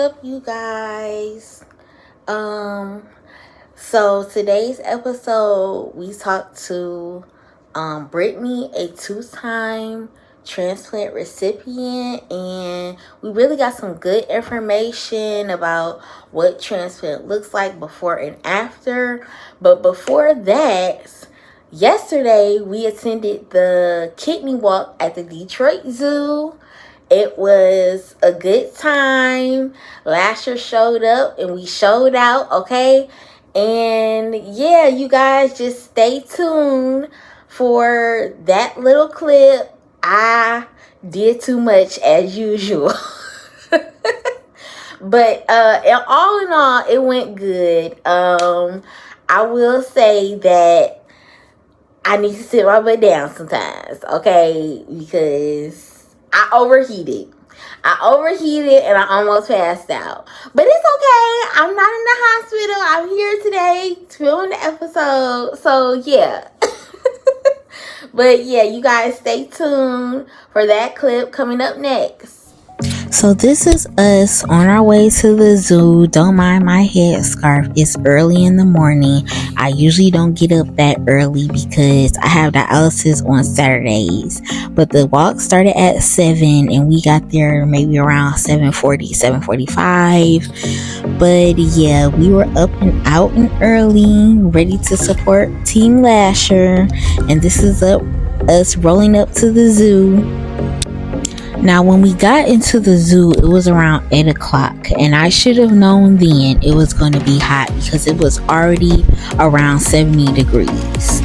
up, you guys? So today's episode, we talked to Brittany, a two-time transplant recipient, and we really got some good information about what transplant looks like before and after. But before that, yesterday we attended the kidney walk at the Detroit Zoo. It was a good time. Lasher showed up and we showed out, okay? And yeah, you guys just stay tuned for that little clip. I did too much as usual. But all in all, it went good. I will say that I need to sit my butt down sometimes, okay? Because I overheated and I almost passed out. But it's okay. I'm not in the hospital. I'm here today filming the episode. So yeah. But yeah, you guys stay tuned for that clip coming up next. So this is us on our way to the zoo. Don't mind my headscarf. It's early in the morning. I usually don't get up that early because I have dialysis on Saturdays. But the walk started at 7 and we got there maybe around 7:40, 7:45. But yeah, we were up and out and early, ready to support Team Lasher. And this is us rolling up to the zoo. Now, when we got into the zoo, it was around 8 o'clock, and I should have known then it was going to be hot because it was already around 70 degrees.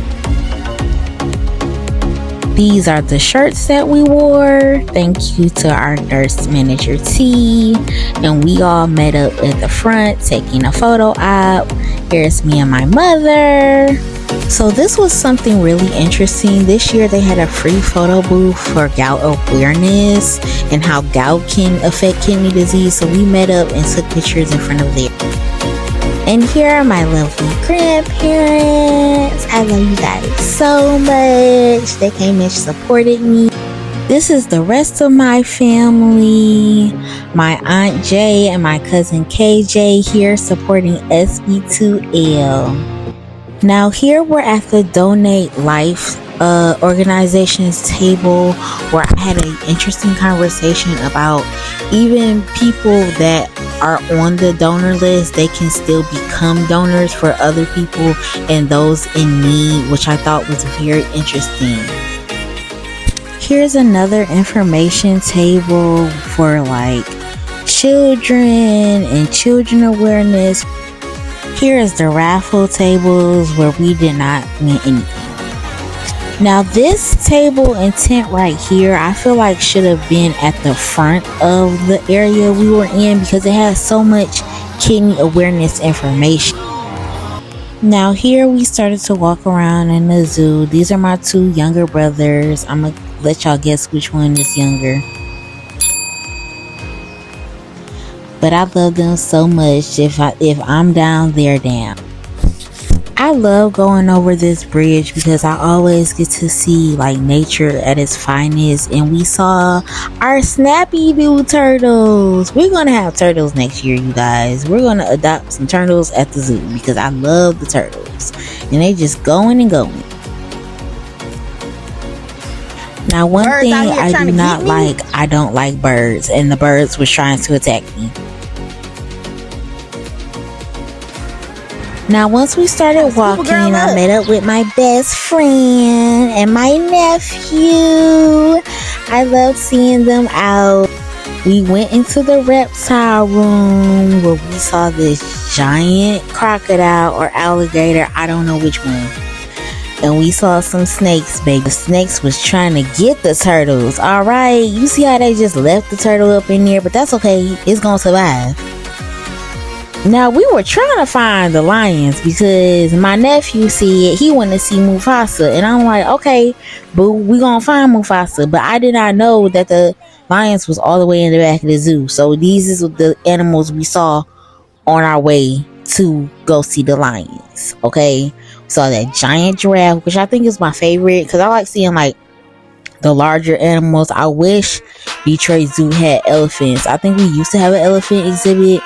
These are the shirts that we wore. Thank you to our nurse manager T, and we all met up at the front taking a photo op. Here's me and my mother. So this was something really interesting. This year they had a free photo booth for gout awareness and how gout can affect kidney disease. So we met up and took pictures in front of there. And here are my lovely grandparents. I love you guys so much. They came and supported me. This is the rest of my family. My Aunt Jay and my cousin KJ here supporting SB2L. Now here we're at the Donate Life organization's table where I had an interesting conversation about even people that are on the donor list, they can still become donors for other people and those in need, which I thought was very interesting. Here's another information table for like children and children awareness. Here is the raffle tables where we did not win anything. Now this table and tent right here, I feel like should have been at the front of the area we were in because it has so much kidney awareness information. Now here we started to walk around in the zoo. These are my two younger brothers. I'm gonna let y'all guess which one is younger. But I love them so much. If I'm down, they're down. I love going over this bridge because I always get to see like nature at its finest. And we saw our snappy new turtles. We're gonna have turtles next year, you guys. We're gonna adopt some turtles at the zoo because I love the turtles. And they just going and going. Now one birds thing I do not like, I don't like birds. And the birds was trying to attack me. Now once we started walking, I met up with my best friend and my nephew. I love seeing them out. We went into the reptile room where we saw this giant crocodile or alligator. I don't know which one. And we saw some snakes, baby. The snakes was trying to get the turtles. Alright, you see how they just left the turtle up in there, but that's okay. It's gonna survive. Now we were trying to find the lions because my nephew said he wanted to see Mufasa, and I'm like, okay, boo, we gonna find Mufasa. But I did not know that the lions was all the way in the back of the zoo. So these is the animals we saw on our way to go see the lions. Okay, we saw that giant giraffe, which I think is my favorite because I like seeing like the larger animals. I wish Detroit Zoo had elephants. I think we used to have an elephant exhibit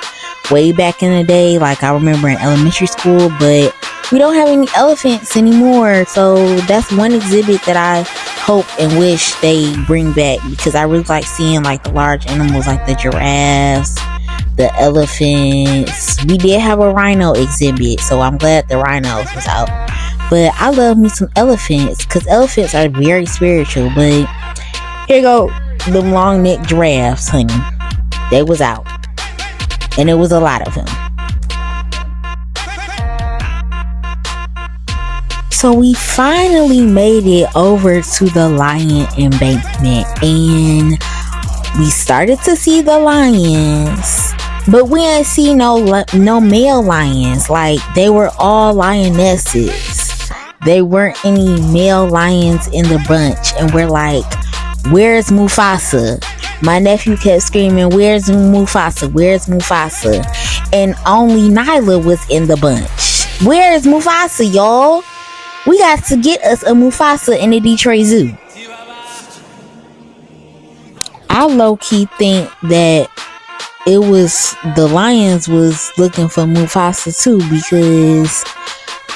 way back in the day, like I remember in elementary school, but we don't have any elephants anymore. So that's one exhibit that I hope and wish they bring back, because I really like seeing like the large animals like the giraffes, the elephants. We did have a rhino exhibit, so I'm glad the rhinos was out. But I love me some elephants, because elephants are very spiritual. But here go the long necked giraffes, honey. They was out, and it was a lot of them. So we finally made it over to the lion embankment, and we started to see the lions, but we didn't see no male lions. Like, they were all lionesses. There weren't any male lions in the bunch, and we're like, where's Mufasa? My nephew kept screaming, where's Mufasa? Where's Mufasa? And only Nyla was in the bunch. Where's Mufasa, y'all? We got to get us a Mufasa in the Detroit Zoo. I low-key think that it was the lions was looking for Mufasa too, because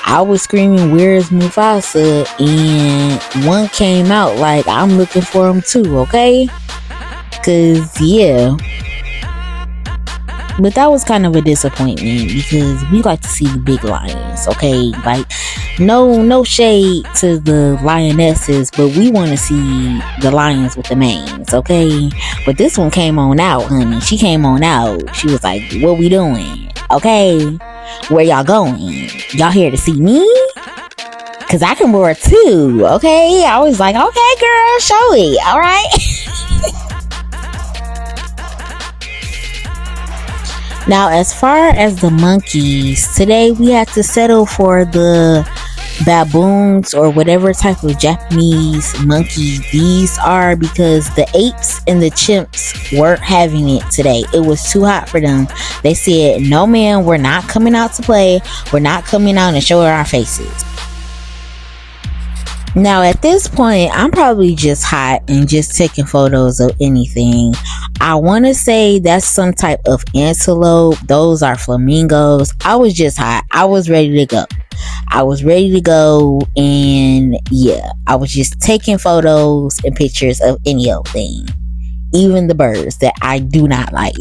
I was screaming, where's Mufasa? And one came out like, I'm looking for him too, okay? Because, yeah. But that was kind of a disappointment, because we like to see the big lions, okay? Like, no shade to the lionesses, but we want to see the lions with the manes, okay? But this one came on out, honey. She came on out. She was like, what we doing? Okay? Where y'all going? Y'all here to see me? Because I can roar too, okay? I was like, okay, girl, show it, all right? Now, as far as the monkeys, today we had to settle for the baboons, or whatever type of Japanese monkey these are, because the apes and the chimps weren't having it today. It was too hot for them. They said, no man, we're not coming out to play. We're not coming out and showing our faces. Now, at this point, I'm probably just hot and just taking photos of anything. I want to say that's some type of antelope. Those are flamingos. I was just hot. I was ready to go. And yeah, I was just taking photos and pictures of any old thing, even the birds that I do not like.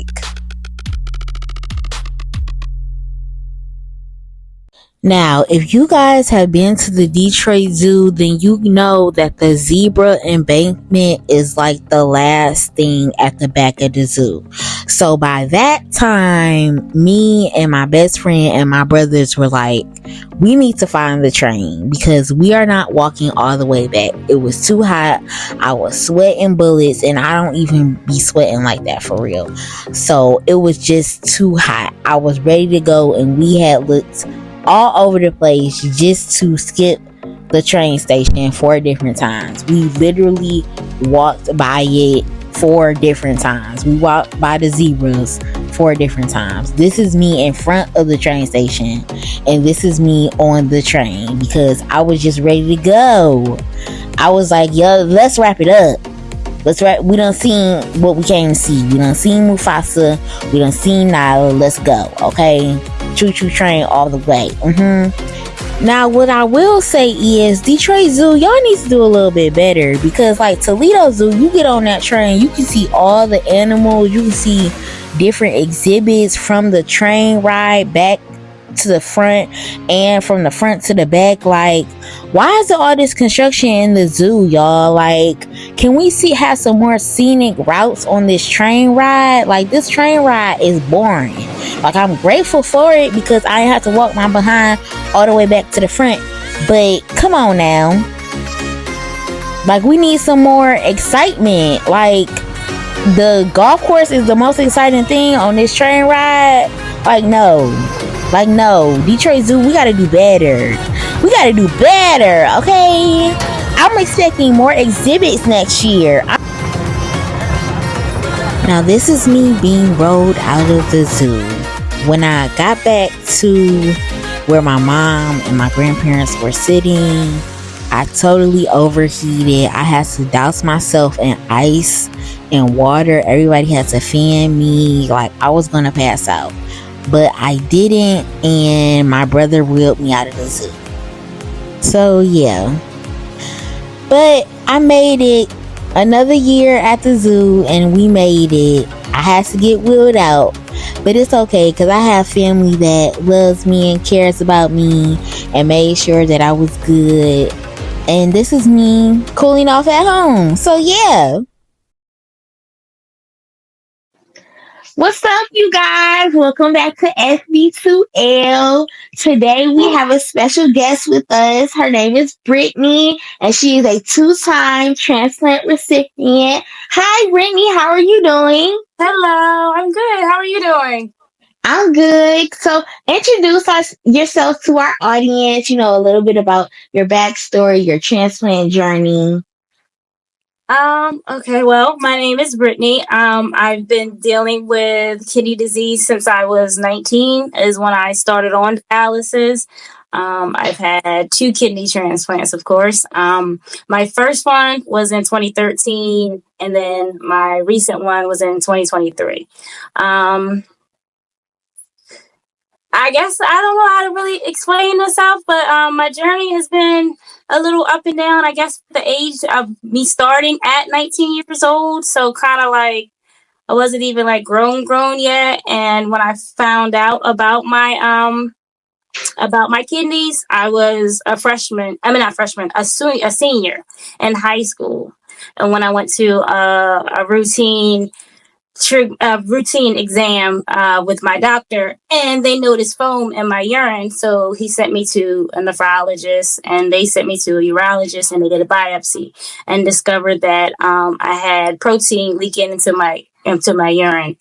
Now, if you guys have been to the Detroit Zoo, then you know that the zebra embankment is like the last thing at the back of the zoo. So by that time, me and my best friend and my brothers were like, we need to find the train, because we are not walking all the way back. It was too hot. I was sweating bullets, and I don't even be sweating like that for real. So it was just too hot. I was ready to go, and we had looked all over the place just to skip the train station 4 different times. We literally walked by it 4 different times. We walked by the zebras 4 different times. This is me in front of the train station, and this is me on the train, because I was just ready to go. I was like, yo, let's wrap it up. We done seen what we came to see. We done seen Mufasa. We done seen Nyla. Let's go, okay? Choo-choo train all the way. Now, what I will say is, Detroit Zoo, y'all need to do a little bit better, because like Toledo Zoo, you get on that train, you can see all the animals, you can see different exhibits from the train ride back to the front and from the front to the back. Like, why is there all this construction in the zoo, y'all? Like, can we have some more scenic routes on this train ride? Like, this train ride is boring. Like, I'm grateful for it because I ain't have to walk my behind all the way back to the front, but come on now. Like, we need some more excitement. Like, the golf course is the most exciting thing on this train ride. Like, no, Detroit Zoo, we gotta do better. Okay? I'm expecting more exhibits next year. Now, this is me being rolled out of the zoo. When I got back to where my mom and my grandparents were sitting, I totally overheated. I had to douse myself in ice and water. Everybody had to fan me. Like, I was gonna pass out. But I didn't, and my brother wheeled me out of the zoo. So, yeah. But I made it another year at the zoo, and we made it. I had to get wheeled out. But it's okay, because I have family that loves me and cares about me and made sure that I was good. And this is me cooling off at home. So, yeah. What's up, you guys? Welcome back to SB2L. Today we have a special guest with us. Her name is Brittany, and she is a two-time transplant recipient. Hi, Brittany. How are you doing? Hello, I'm good. How are you doing? I'm good. So, introduce yourself to our audience. A little bit about your backstory, your transplant journey. Okay, well, my name is Brittany. I've been dealing with kidney disease since I was 19, is when I started on dialysis. I've had 2 kidney transplants, of course. My first one was in 2013, and then my recent one was in 2023. I guess I don't know how to really explain myself, but my journey has been a little up and down. I guess the age of me starting at 19 years old, so kind of like I wasn't even like grown yet. And when I found out about my kidneys, I was a freshman. I mean, not freshman, a senior in high school. And when I went to a routine exam with my doctor, and they noticed foam in my urine. So he sent me to a nephrologist, and they sent me to a urologist, and they did a biopsy and discovered that I had protein leaking into my urine,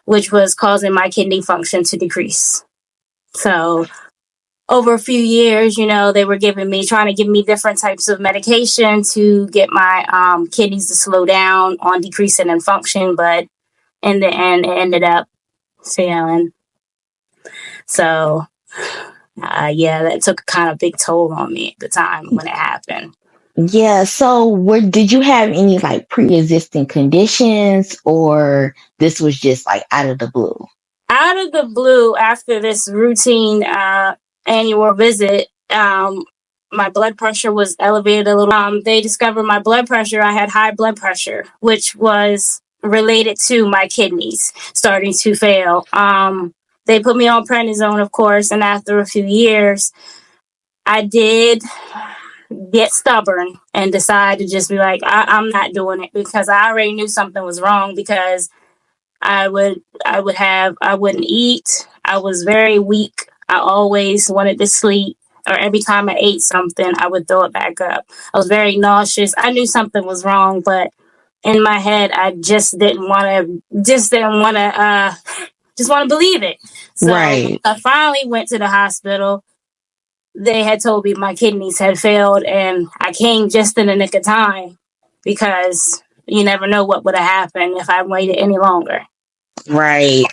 which was causing my kidney function to decrease. So over a few years, they were trying to give me different types of medication to get my kidneys to slow down on decreasing in function, but in the end, it ended up failing. So, yeah, that took a kind of big toll on me at the time when it happened. Yeah, so did you have any like pre-existing conditions, or this was just like out of the blue? Out of the blue, after this routine annual visit, my blood pressure was elevated a little. They discovered my blood pressure. I had high blood pressure, which was related to my kidneys starting to fail. They put me on prednisone, of course, and after a few years, I did get stubborn and decide to just be like, I'm not doing it, because I already knew something was wrong, because I wouldn't eat. I was very weak. I always wanted to sleep, or every time I ate something, I would throw it back up. I was very nauseous. I knew something was wrong, but in my head, I just didn't want to believe it. So Right. I finally went to the hospital. They had told me my kidneys had failed, and I came just in the nick of time, because you never know what would have happened if I waited any longer. Right,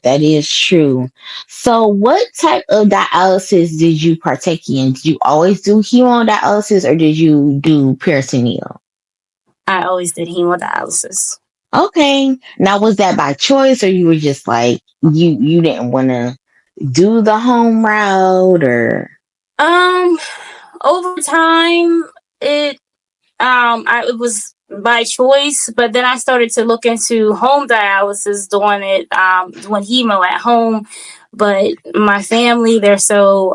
that is true. So, what type of dialysis did you partake in? Did you always do hemodialysis, or did you do peritoneal? I always did hemodialysis. Okay. Now, was that by choice, or you were just like you didn't want to do the home route, or? Over time, it was by choice, but then I started to look into home dialysis, doing hemo at home. But my family, they're so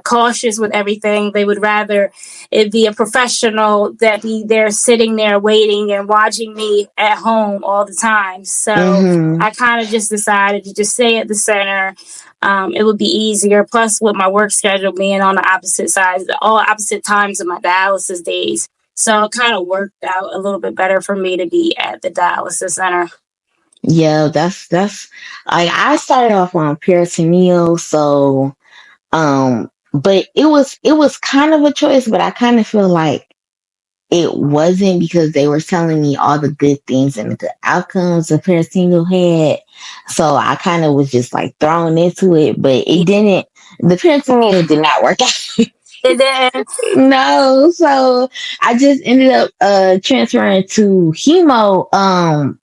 cautious with everything. They would rather it be a professional that be there sitting there waiting and watching me at home all the time. So I kind of just decided to just stay at the center. It would be easier. Plus, with my work schedule being on the opposite sides, all opposite times of my dialysis days. So it kind of worked out a little bit better for me to be at the dialysis center. Yeah, that's I started off on peritoneal, so but it was kind of a choice, but I kind of feel like it wasn't, because they were telling me all the good things and the good outcomes the peritoneal had. So I kind of was just like thrown into it, but the peritoneal did not work out. It did. No, so I just ended up transferring to hemo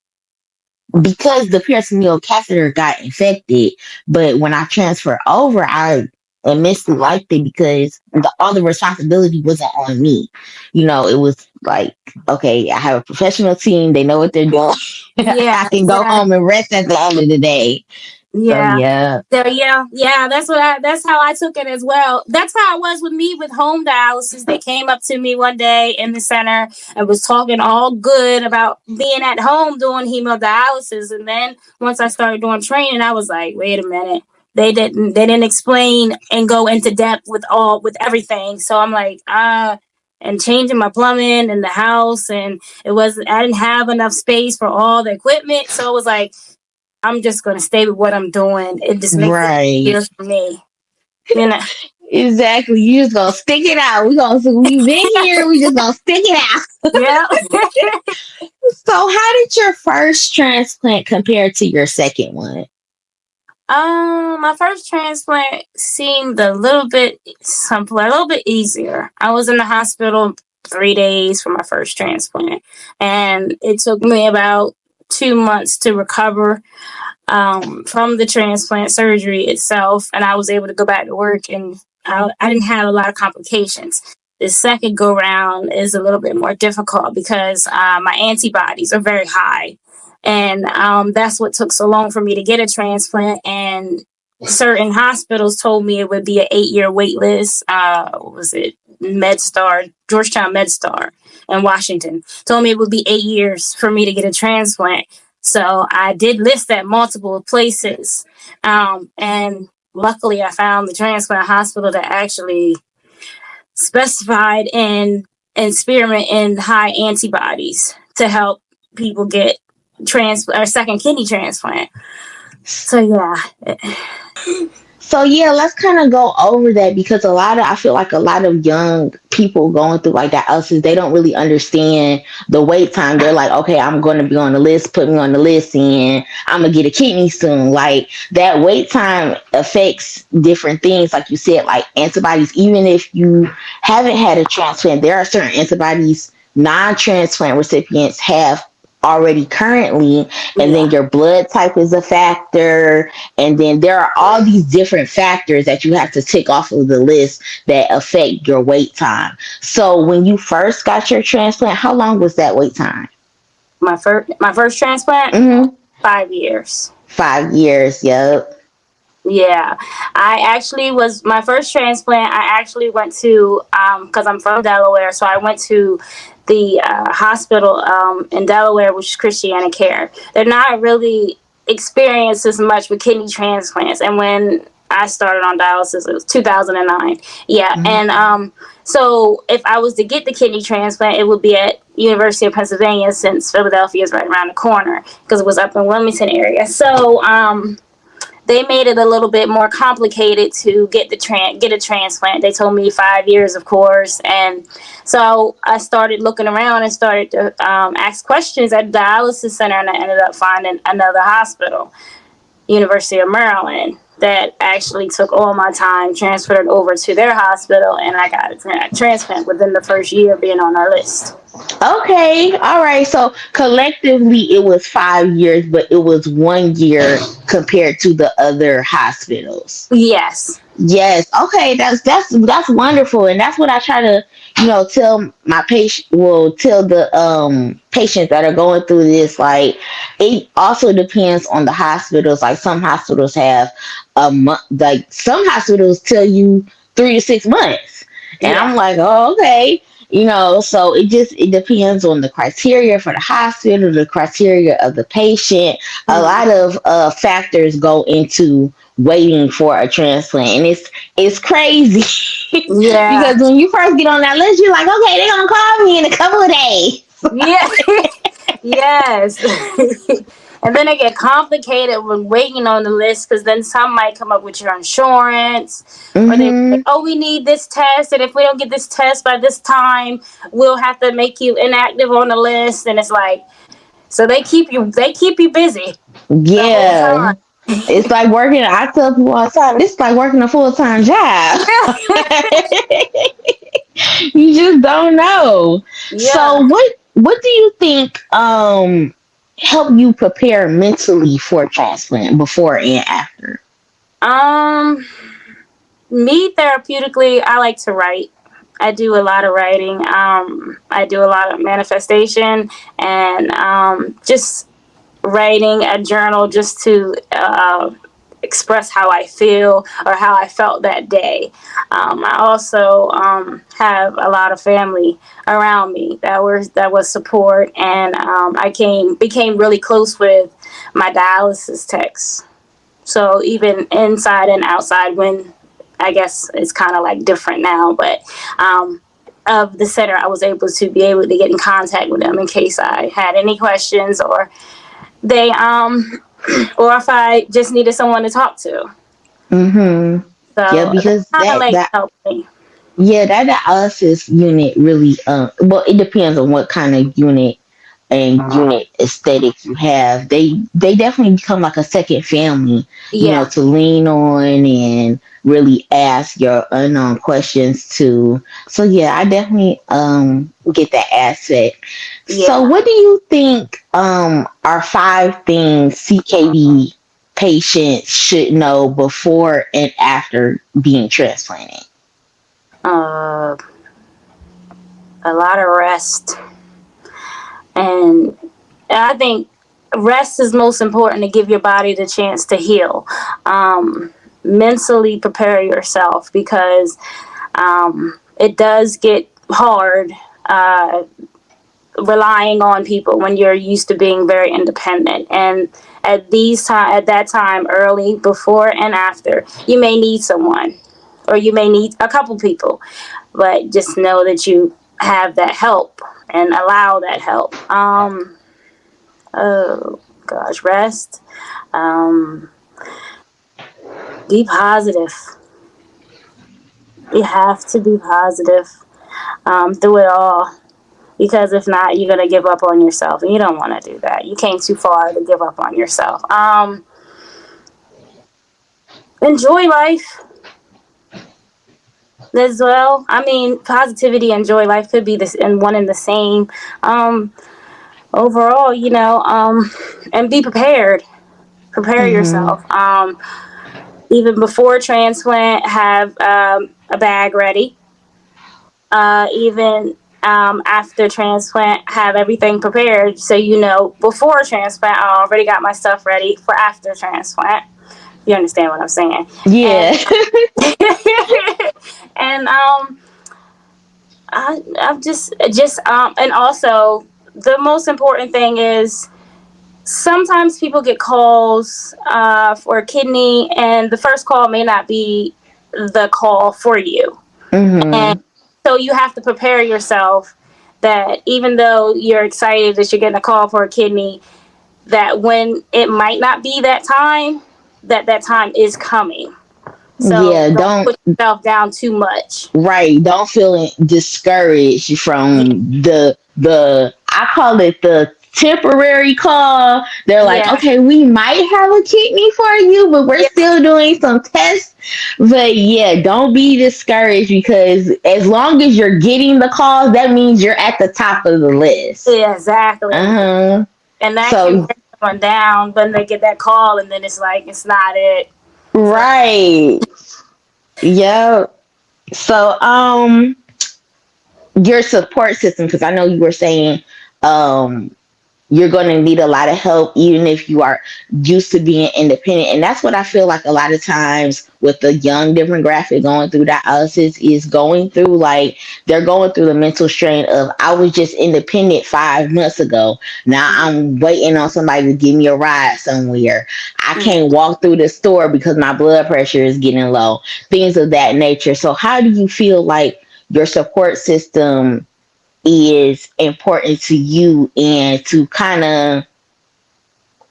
because the peritoneal catheter got infected. But when I transferred over, I immensely liked it because all the responsibility wasn't on me. It was like, okay, I have a professional team. They know what they're doing. Yeah, I can go yeah. home and rest at the end of the day. So Yeah. yeah. So yeah, that's how I took it as well. That's how it was with me with home dialysis. They came up to me one day in the center and was talking all good about being at home doing hemodialysis. And then once I started doing training, I was like, wait a minute. They didn't explain and go into depth with everything. So I'm like, and changing my plumbing in the house, and I didn't have enough space for all the equipment. So it was like, I'm just gonna stay with what I'm doing. It just makes it Right. easier for me, you know. Exactly. You just gonna stick it out. We've been here, we just gonna stick it out. Yeah. So how did your first transplant compare to your second one? My first transplant seemed a little bit simpler, a little bit easier. I was in the hospital 3 days for my first transplant, and it took me about 2 months to recover from the transplant surgery itself, and I was able to go back to work, and I didn't have a lot of complications. The second go round is a little bit more difficult because my antibodies are very high, and that's what took so long for me to get a transplant. And certain hospitals told me it would be an 8-year wait list. What was it? MedStar, Georgetown MedStar in Washington told me it would be 8 years for me to get a transplant. So I did list at multiple places. And luckily I found the transplant hospital that actually specified in experiment in high antibodies to help people get second kidney transplant. So yeah. So yeah, let's kind of go over that because I feel like a lot of young people going through like dialysis, they don't really understand the wait time. They're like, okay, I'm going to be on the list, put me on the list, and I'm gonna get a kidney soon. Like that wait time affects different things, like you said, like antibodies. Even if you haven't had a transplant, there are certain antibodies non-transplant recipients have already currently, and then Yeah. your blood type is a factor, and then there are all these different factors that you have to tick off of the list that affect your wait time. So when you first got your transplant, how long was that wait time? My first transplant, Mm-hmm. 5 years. 5 years. Yep. Yeah, I actually was my first transplant. I actually went to because I'm from Delaware, so I went to the hospital in Delaware, which is Christiana Care. They're not really experienced as much with kidney transplants, and when I started on dialysis, it was 2009. Yeah, Mm-hmm. and so if I was to get the kidney transplant, it would be at University of Pennsylvania, since Philadelphia is right around the corner, because it was up in Wilmington area. So they made it a little bit more complicated to get a transplant. They told me 5 years, of course, and so I started looking around and started to ask questions at the dialysis center, and I ended up finding another hospital, University of Maryland, that actually took all my time, transferred it over to their hospital, and I got a transplant within the first year of being on our list. Okay, all right. So collectively, it was 5 years, but it was 1 year compared to the other hospitals. Yes. Yes. Okay. That's wonderful, and that's what I try to tell my patient. Well, tell the patients that are going through this. Like it also depends on the hospitals. Like some hospitals have a month. Like some hospitals tell you 3 to 6 months, and Yeah. I'm like, oh, okay. So it depends on the criteria for the hospital, the criteria of the patient. A Mm-hmm. lot of factors go into waiting for a transplant, and it's crazy Yeah. because when you first get on that list, you're like, okay, they're gonna call me in a couple of days. Yeah. Yes. And then it get complicated when waiting on the list, because then some might come up with your insurance, or they like, Mm-hmm. oh, we need this test, and if we don't get this test by this time, we'll have to make you inactive on the list. And it's like, so they keep you busy the whole Yeah. time. It's like working. I tell people all the time, it's like working a full time job. You just don't know. Yeah. So what do you think help you prepare mentally for transplant before and after? Um, Me therapeutically, I like to write. I do a lot of writing. I do a lot of manifestation and just writing a journal just to express how I feel or how I felt that day. I also have a lot of family around me that was support, and I became really close with my dialysis techs. So even inside and outside, when I guess it's kind of like different now, but of the center, I was able to get in contact with them in case I had any questions, or they or if I just needed someone to talk to. Mm-hmm. Yeah, So that because kind of that like that helped me. yeah, that dialysis unit really well, it depends on what kind of unit and unit aesthetic you have. They definitely become like a second family, Yeah, to lean on and really ask your unknown questions to. So yeah, I definitely get that aspect. So yeah. what do you think are five things CKD patients should know before and after being transplanted? Uh, a lot of rest, and I think rest is most important to give your body the chance to heal. Mentally prepare yourself because it does get hard relying on people when you're used to being very independent. And at that time, early, before, and after, you may need someone, or you may need a couple people, but just know that you have that help and allow that help. Oh gosh, rest. Um, be positive. You have to be positive through it all, because if not, you're gonna give up on yourself, and you don't want to do that. You came too far to give up on yourself. Enjoy life as well. I mean, positivity and enjoy life could be this and one and the same. Um, Overall, and be prepared. Prepare Mm-hmm. yourself. Even before transplant, have a bag ready. Even after transplant, have everything prepared, so before transplant I already got my stuff ready for after transplant. You understand what I'm saying? And Yeah. and I'm just and also the most important thing is sometimes people get calls for a kidney, and the first call may not be the call for you. And Mm-hmm. so you have to prepare yourself that even though you're excited that you're getting a call for a kidney, that when it might not be that time, that time is coming. So Yeah, don't don't put yourself down too much. right. Don't feel discouraged Yeah, from the I call it the temporary call. They're like, yeah, okay, we might have a kidney for you, but we're yeah, still doing some tests. But yeah, don't be discouraged because as long as you're getting the calls, that means you're at the top of the list. yeah, exactly. Uh-huh. And that can So bring someone down when they get that call, and then it's like it's not it. So right. Yeah. So your support system, because I know you were saying um you're going to need a lot of help even if you are used to being independent, and that's what I feel like a lot of times with the young demographic going through dialysis is going through, like they're going through the mental strain of I was just independent 5 months ago, now I'm waiting on somebody to give me a ride somewhere, I can't walk through the store because my blood pressure is getting low, things of that nature. So how do you feel like your support system is important to you and to kind of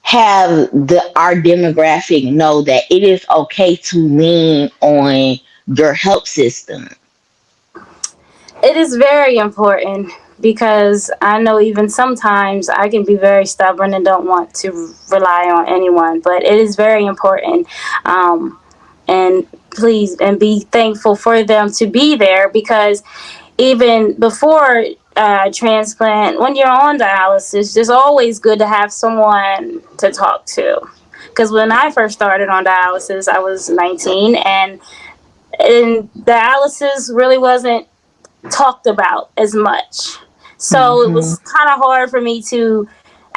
have our demographic know that it is okay to lean on your help system? it is very important because I know even sometimes I can be very stubborn and don't want to rely on anyone, but it is very important. And please, and be thankful for them to be there, because even before transplant, when you're on dialysis, it's always good to have someone to talk to. Because when I first started on dialysis, I was 19, and dialysis really wasn't talked about as much. So it Mm-hmm. was kind of hard for me to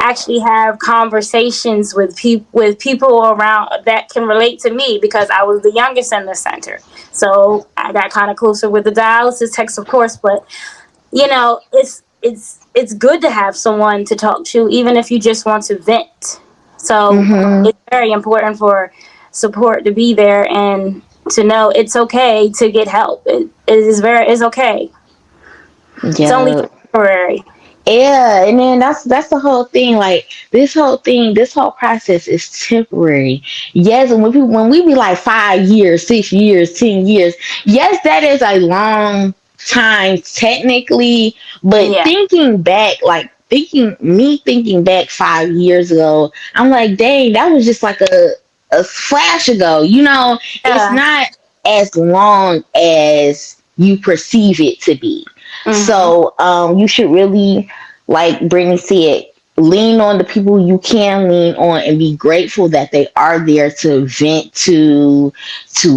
actually have conversations with people around that can relate to me, because I was the youngest in the center. So I got kind of closer with the dialysis techs, of course, but it's good to have someone to talk to, even if you just want to vent. So Mm-hmm. it's very important for support to be there, and to know it's okay to get help. It's okay. It's only Yeah. temporary. Yeah, and then that's the whole thing. Like this whole process is temporary. Yes, and when we be like 5 years, 6 years, 10 years, yes, that is a long time technically. But Yeah. thinking back 5 years ago, I'm like, dang, that was just like a flash ago. It's Yeah. not as long as you perceive it to be. Mhm. So you should really, like Brittany said, lean on the people you can lean on and be grateful that they are there to vent to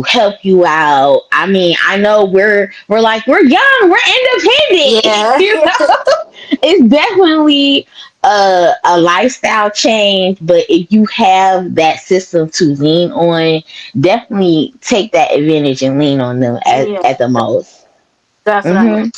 help you out. I mean, I know we're young, we're independent. Yeah. It's definitely a lifestyle change, but if you have that system to lean on, definitely take that advantage and lean on them Yeah. at the most. Definitely. Hmm.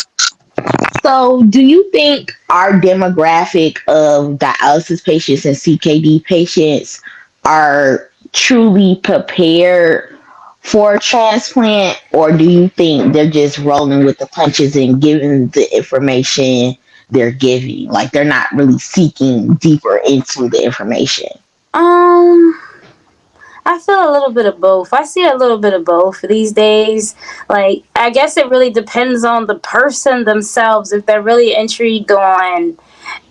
So, do you think our demographic of dialysis patients and CKD patients are truly prepared for a transplant, or do you think they're just rolling with the punches and giving the information they're giving? Like they're not really seeking deeper into the information. Um, I feel a little bit of both. I see a little bit of both these days. Like, I guess it really depends on the person themselves, if they're really intrigued on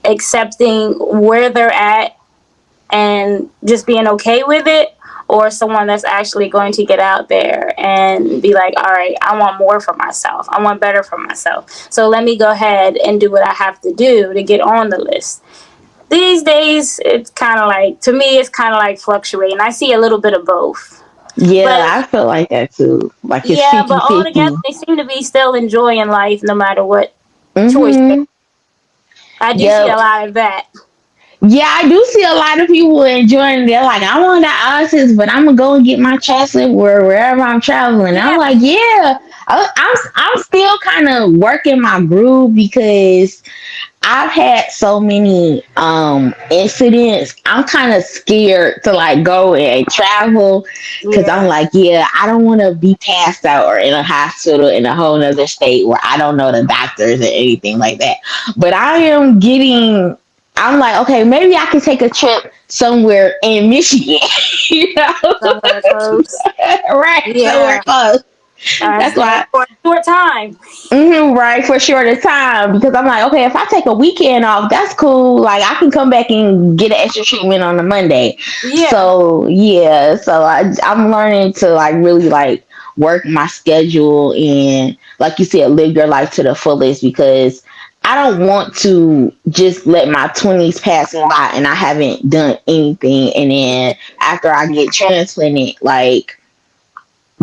accepting where they're at and just being okay with it, or someone that's actually going to get out there and be like, all right, I want more for myself. I want better for myself. So let me go ahead and do what I have to do to get on the list. These days, it's kind of like, to me, it's kind of like fluctuating. I see a little bit of both. Yeah, But I feel like that too. Like it's yeah, but all 50-50. together, they seem to be still enjoying life no matter what choice. Mm-hmm. I do see a Yep. lot of that. Yeah, I do see a lot of people enjoying. They're like, I want dialysis, but I'm gonna go and get my transplant wherever I'm traveling. I'm Yeah. like, yeah, I'm still kind of working my groove because I've had so many incidents. I'm kind of scared to like go and travel because I'm Yeah. like, yeah, I don't want to be passed out or in a hospital in a whole nother state where I don't know the doctors or anything like that. But I am getting. I'm like, okay, maybe I can take a trip somewhere in Michigan, you know, Somewhere close. right, somewhere Yeah. close. That's why. For a short time. Right, for sure the time because I'm like, okay, if I take a weekend off, that's cool. Like I can come back and get an extra treatment on the Monday. Yeah. So yeah, so I'm learning to like really like work my schedule and like you said, live your life to the fullest because I don't want to just let my 20s pass by and I haven't done anything. And then after I get transplanted, like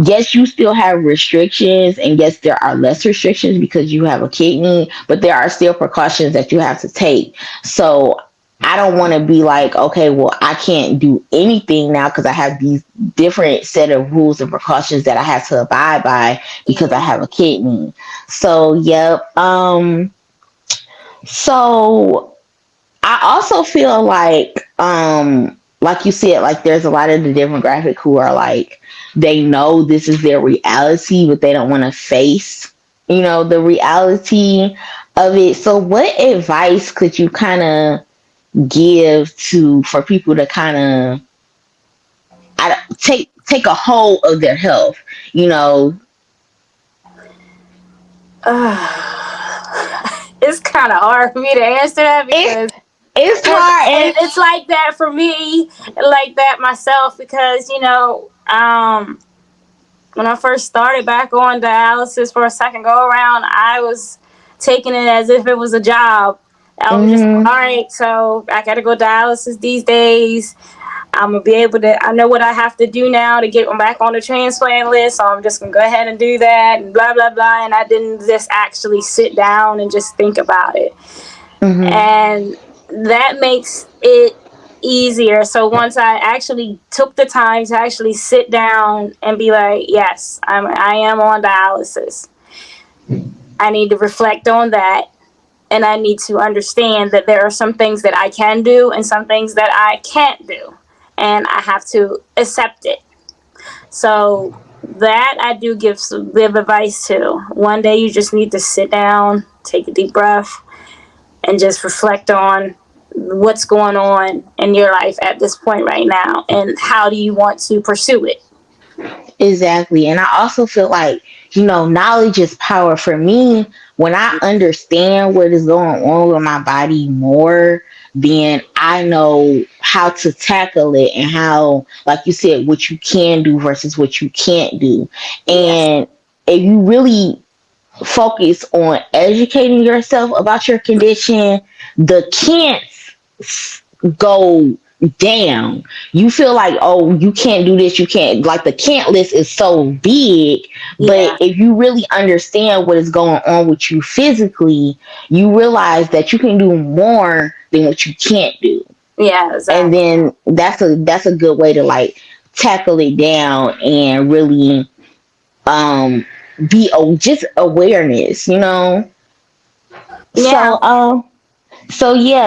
yes, you still have restrictions, and yes, there are less restrictions because you have a kidney, but there are still precautions that you have to take. So I don't want to be like, okay, well, I can't do anything now because I have these different set of rules and precautions that I have to abide by because I Yeah. have a kidney. So, yep. So I also feel like you said, like there's a lot of the demographic who are like they know this is their reality, but they don't want to face, the reality of it. So what advice could you kind of give to for people to kind of take a hold of their health, you know? It's it's kind of hard for me to answer that because it's hard. it's like that for me, like that myself, because when I first started back on dialysis for a second go around, I was taking it as if it was a job. I was just all right. So I got to go dialysis these days. I'm gonna be able to. I know what I have to do now to get back on the transplant list. So I'm just gonna go ahead and do that, and blah blah blah. And I didn't just actually sit down and just think about it, and that makes it easier. So once I actually took the time to actually sit down and be like, yes, I am on dialysis. I need to reflect on that. And I need to understand that there are some things that I can do and some things that I can't do. And I have to accept it. So that I do give advice to. One day you just need to sit down, take a deep breath, and just reflect on what's going on in your life at this point right now and how do you want to pursue it. Exactly. And I also feel like, knowledge is power. For me, when I understand what is going on with my body more, then I know how to tackle it and how, like you said, what you can do versus what you can't do. And if you really focus on educating yourself about your condition, the can'ts go down. You feel like, oh, you can't do this, you can't, like the can't list is so big. But if you really understand what is going on with you physically, you realize that you can do more than what you can't do. Yeah, exactly. And then that's a good way to like tackle it down and really be just awareness, Yeah.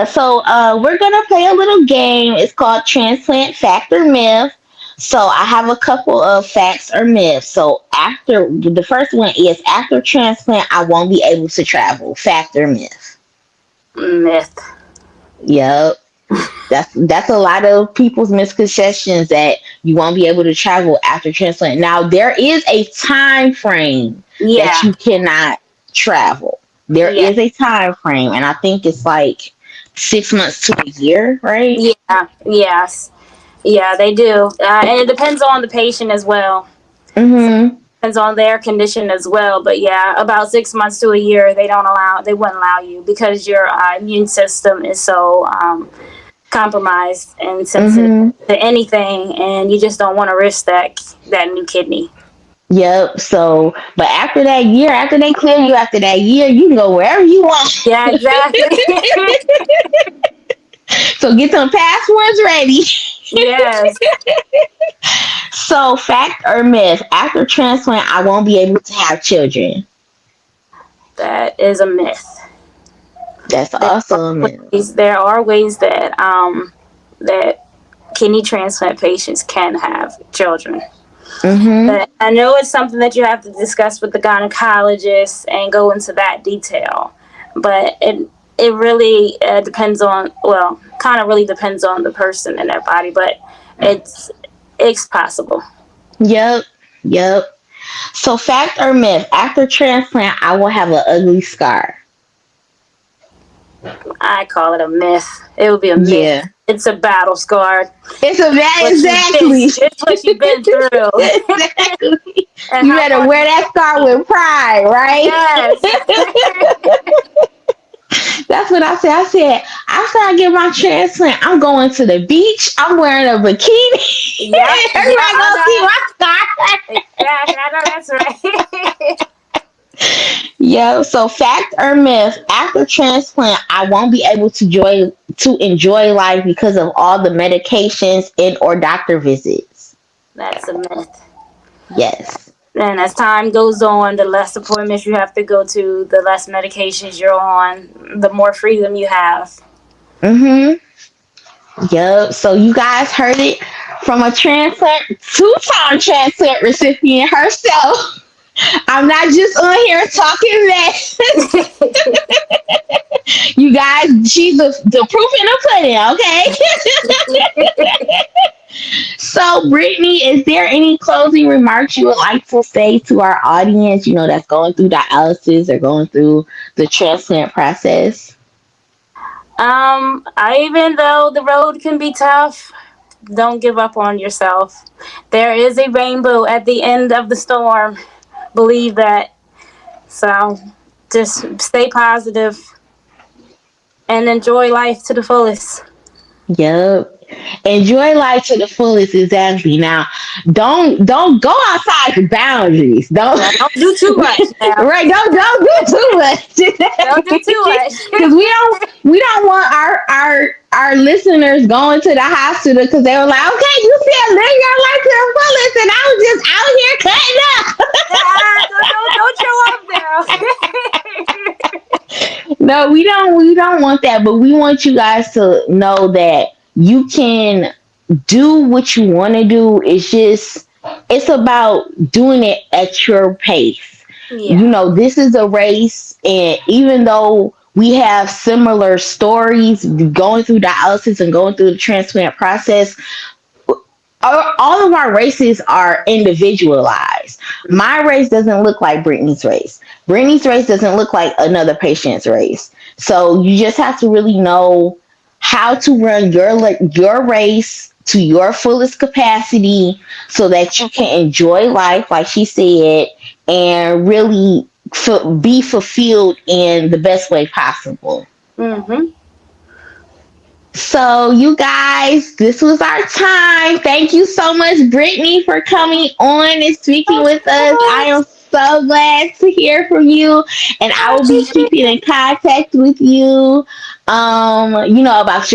So we're gonna play a little game. It's called Transplant Fact or Myth. So I have a couple of facts or myths. So after the first one is after transplant, I won't be able to travel. Fact or myth? Myth. Yep. That's a lot of people's misconceptions that you won't be able to travel after transplant. Now there is a time frame that you cannot travel. There is a time frame, and I think it's like 6 months to a year, right? Yeah. Yes. Yeah, they do, and it depends on the patient as well. Depends on their condition as well. But yeah, about 6 months to a year, they wouldn't allow you because your immune system is so compromised and sensitive to anything, and you just don't want to risk that new kidney. Yep. So, but after that year, after they clear you after that year, you can go wherever you want. Yeah, exactly. So get some passports ready. Yes. So, fact or myth? After transplant, I won't be able to have children. That is a myth. That's also a myth. There are ways that that kidney transplant patients can have children. But I know it's something that you have to discuss with the gynecologist and go into that detail. But it really depends on, kind of really depends on the person and their body. But it's possible. Yep. So, fact or myth? After transplant, I will have an ugly scar. I call it a myth. It would be a myth. Yeah. It's a battle scar. It's exactly. It's what you've been through. Exactly. You better wear that scar with pride, right? Yes. That's what I said. After I get my transplant, I'm going to the beach. I'm wearing a bikini. Yeah. Everybody gonna see my scar. Exactly. I know that's right. Yeah, so fact or myth, after transplant, I won't be able to enjoy life because of all the medications and or doctor visits. That's a myth. Yes. And as time goes on, the less appointments you have to go to, the less medications you're on, the more freedom you have. Yep. So you guys heard it from a two-time transplant recipient herself. I'm not just on here talking mess. You guys, she's the proof in the pudding, okay? So, Brittany, is there any closing remarks you would like to say to our audience, that's going through dialysis or going through the transplant process? Even though the road can be tough, don't give up on yourself. There is a rainbow at the end of the storm. Believe that. So just stay positive and enjoy life to the fullest. Yep. Enjoy life to the fullest, exactly. Now, don't go outside the boundaries. Don't Yeah, don't do too much now. right. Don't do too much. Don't do too much. Because we don't want our listeners going to the hospital because they were like, okay, you said live your life to the fullest, and I was just out here cutting up. Don't show up now. No, we don't want that, but we want you guys to know that you can do what you want to do. It's about doing it at your pace. Yeah. This is a race, and even though we have similar stories going through dialysis and going through the transplant process, all of our races are individualized. My race doesn't look like Brittany's race. Brittany's race doesn't look like another patient's race. So you just have to really know how to run your race to your fullest capacity so that you can enjoy life, like she said, and really be fulfilled in the best way possible. Mm-hmm. So, you guys, this was our time. Thank you so much, Brittany, for coming on and speaking with us. I am so glad to hear from you, and I will be keeping in contact with you. About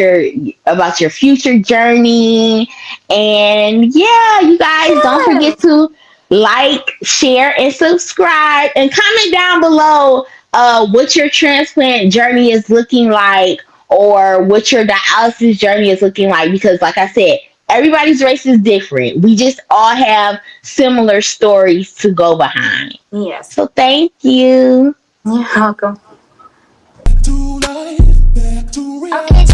your future journey, and yeah, you guys don't forget to like, share, and subscribe, and comment down below what your transplant journey is looking like or what your dialysis journey is looking like, because like I said, everybody's race is different. We just all have similar stories to go behind. Yes. So thank you. You're welcome. To life, back to reality.